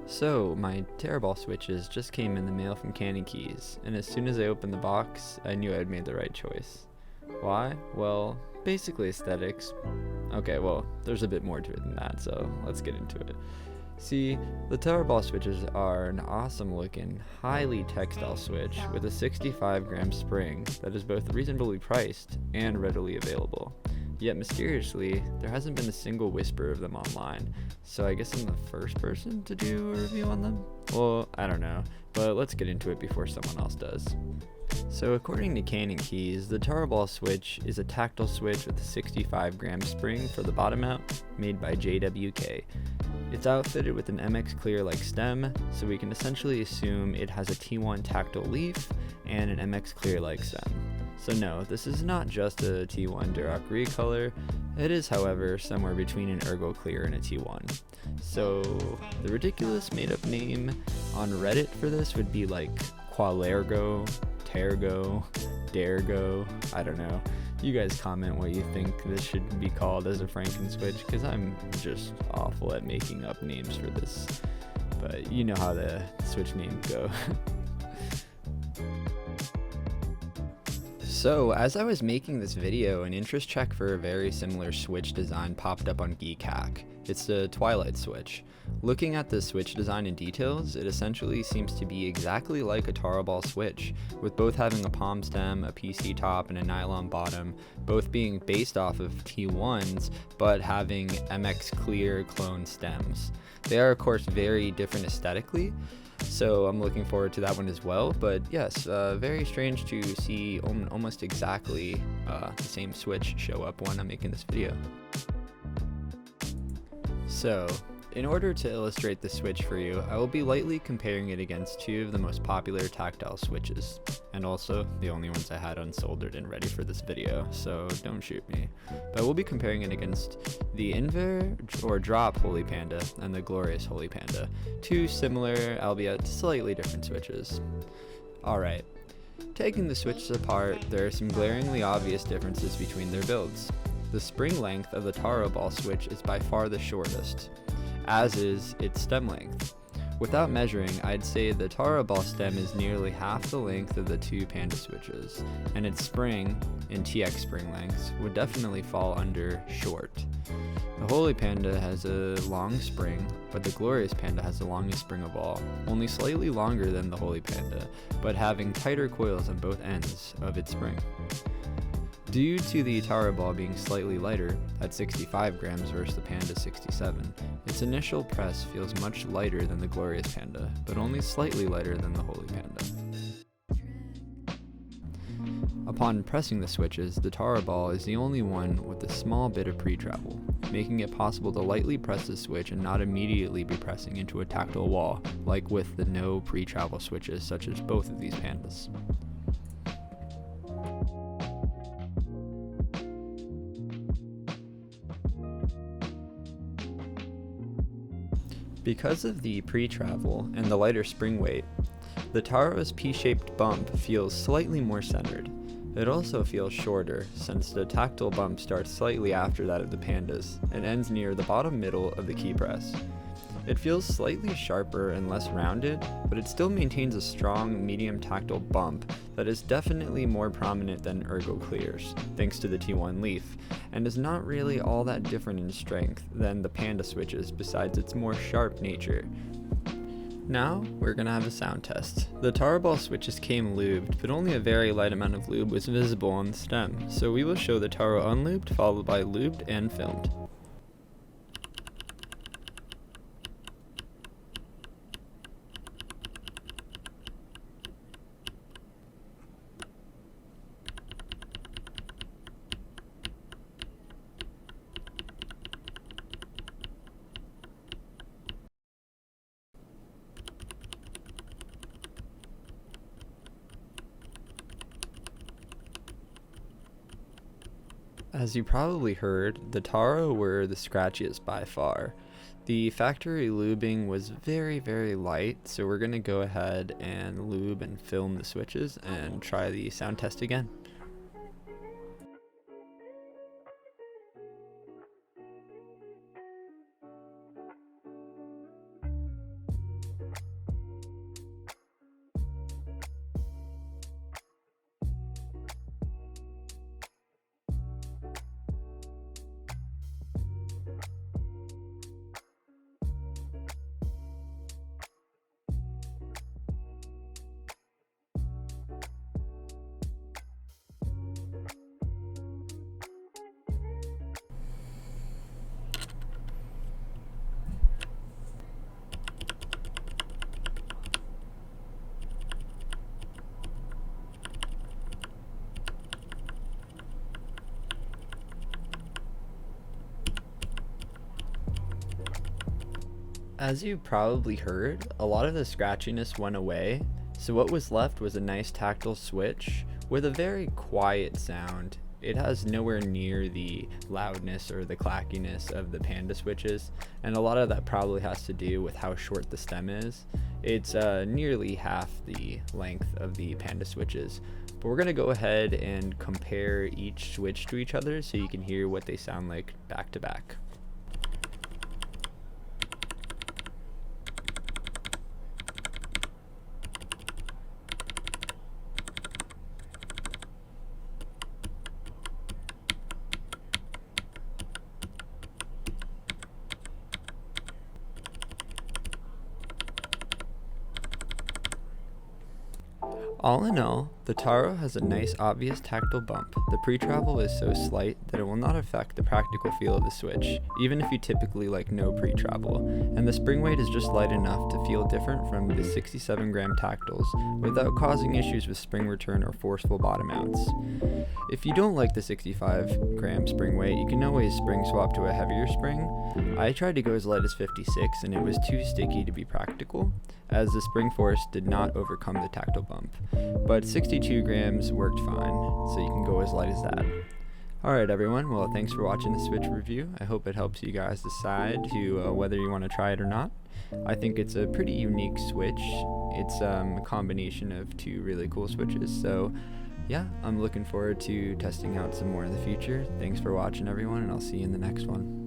So, my Taro Ball switches just came in the mail from Candy Keys, and as soon as I opened the box, I knew I'd made the right choice. Why? Well, basically aesthetics. Okay, well, there's a bit more to it than that, so let's get into it. See, the Taro Ball switches are an awesome looking, highly textile switch with a 65-gram spring that is both reasonably priced and readily available. Yet mysteriously, there hasn't been a single whisper of them online, so I guess I'm the first person to do a review on them? Well, I don't know, but let's get into it before someone else does. So according to Candy Keys, the Taro Ball switch is a tactile switch with a 65-gram spring for the bottom mount made by JWK. It's outfitted with an MX Clear-like stem, so we can essentially assume it has a T1 tactile leaf and an MX Clear-like stem. So no, this is not just a T1 Duroc recolor, it is however somewhere between an Ergo Clear and a T1. So the ridiculous made-up name on Reddit for this would be like Qualergo, Tergo, Dergo, I don't know. You guys comment what you think this should be called as a Franken switch, because I'm just awful at making up names for this. But you know how the switch names go. So, as I was making this video, an interest check for a very similar switch design popped up on Geek Hack. It's the Twilight switch. Looking at the switch design in details, it essentially seems to be exactly like a Taro Ball switch, with both having a palm stem, a PC top, and a nylon bottom, both being based off of T1s, but having MX Clear clone stems. They are of course very different aesthetically, so I'm looking forward to that one as well, but yes, very strange to see almost exactly the same switch show up when I'm making this video. So, in order to illustrate the switch for you, I will be lightly comparing it against two of the most popular tactile switches, and also the only ones I had unsoldered and ready for this video, so don't shoot me. But we'll be comparing it against the Invyr or Drop Holy Panda and the Glorious Holy Panda, two similar, albeit slightly different switches. Alright, taking the switches apart, there are some glaringly obvious differences between their builds. The spring length of the Taro Ball switch is by far the shortest, as is its stem length. Without measuring, I'd say the Taro Ball stem is nearly half the length of the two Panda switches, and its spring, in TX spring lengths, would definitely fall under short. The Holy Panda has a long spring, but the Glorious Panda has the longest spring of all, only slightly longer than the Holy Panda, but having tighter coils on both ends of its spring. Due to the Taro Ball being slightly lighter, at 65 grams versus the Panda 67, its initial press feels much lighter than the Glorious Panda, but only slightly lighter than the Holy Panda. Upon pressing the switches, the Taro Ball is the only one with a small bit of pre-travel, making it possible to lightly press the switch and not immediately be pressing into a tactile wall, like with the no pre-travel switches such as both of these Pandas. Because of the pre-travel and the lighter spring weight, the Taro's P-shaped bump feels slightly more centered. It also feels shorter, since the tactile bump starts slightly after that of the Pandas and ends near the bottom middle of the key press. It feels slightly sharper and less rounded, but it still maintains a strong medium tactile bump that is definitely more prominent than Ergo Clear's, thanks to the T1 leaf, and is not really all that different in strength than the Panda switches besides its more sharp nature. Now, we're gonna have a sound test. The Taro Ball switches came lubed, but only a very light amount of lube was visible on the stem, so we will show the Taro unlubed followed by lubed and filmed. As you probably heard, the Taro were the scratchiest by far. The factory lubing was very, very light, so we're going to go ahead and lube and film the switches and try the sound test again. As you probably heard, a lot of the scratchiness went away, so what was left was a nice tactile switch with a very quiet sound. It has nowhere near the loudness or the clackiness of the Panda switches, and a lot of that probably has to do with how short the stem is. It's nearly half the length of the Panda switches, but we're going to go ahead and compare each switch to each other so you can hear what they sound like back to back. All in all, the Taro has a nice obvious tactile bump. The pre-travel is so slight that it will not affect the practical feel of the switch, even if you typically like no pre-travel, and the spring weight is just light enough to feel different from the 67 gram tactiles without causing issues with spring return or forceful bottom mounts. If you don't like the 65 gram spring weight, you can always spring swap to a heavier spring. I tried to go as light as 56 and it was too sticky to be practical, as the spring force did not overcome the tactile bump. But 62 grams worked fine, so you can go as light as that. Alright everyone, well thanks for watching the Switch review. I hope it helps you guys decide to whether you want to try it or not. I think it's a pretty unique Switch. It's a combination of two really cool switches, so yeah, I'm looking forward to testing out some more in the future. Thanks for watching everyone, and I'll see you in the next one.